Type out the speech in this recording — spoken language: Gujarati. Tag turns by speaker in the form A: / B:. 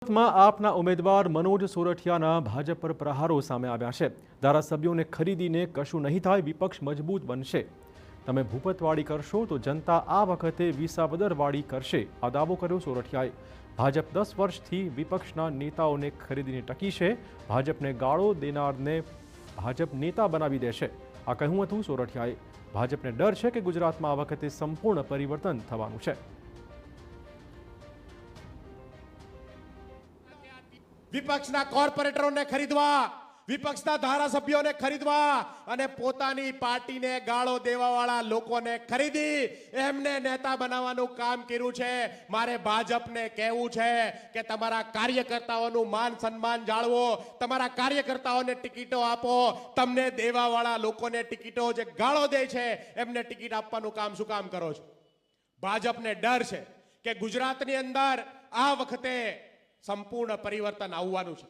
A: સુરતમાં આપના ઉમેદવાર મનોજ સોરઠિયાના ભાજપ પર પ્રહારો સામે આવ્યા છે। ધારાસભ્યોને ખરીદીને કશું નહીં થાય, વિપક્ષ મજબૂત બનશે। તમે ભૂપતવાડી કરશો તો જનતા આ વખતે વિસાવદરવાડી કરશે, આ દાવો કર્યો સોરઠિયાએ। ભાજપ 10 વર્ષથી વિપક્ષના નેતાઓને ખરીદીને ટકી છે। ભાજપને ગાળો દેનારને ભાજપ નેતા બનાવી દેશે, આ કહ્યું હતું સોરઠિયાએ। ભાજપને ડર છે કે ગુજરાતમાં આ વખતે સંપૂર્ણ પરિવર્તન થવાનું છે।
B: વિપક્ષના કોર્પોરેટરોને ખરીદવા, વિપક્ષના ધારાસભ્યોને ખરીદવા અને પોતાની પાર્ટીને ગાળો દેવાવાળા લોકોને ખરીદી એમને નેતા બનાવવાનું કામ કર્યું છે। મારે ભાજપને કહેવું છે કે તમારા કાર્યકર્તાઓનું માન સન્માન જાળવો, તમારા કાર્યકર્તાઓને ટિકિટો આપો। તમને દેવાવાળા લોકોને ટિકિટો જે ગાળો દે છે એમને ટિકિટ આપવાનું કામ શું કામ કરો છો? ભાજપને ડર છે કે ગુજરાતની અંદર આ વખતે સંપૂર્ણ પરિવર્તન આવવાનું છે।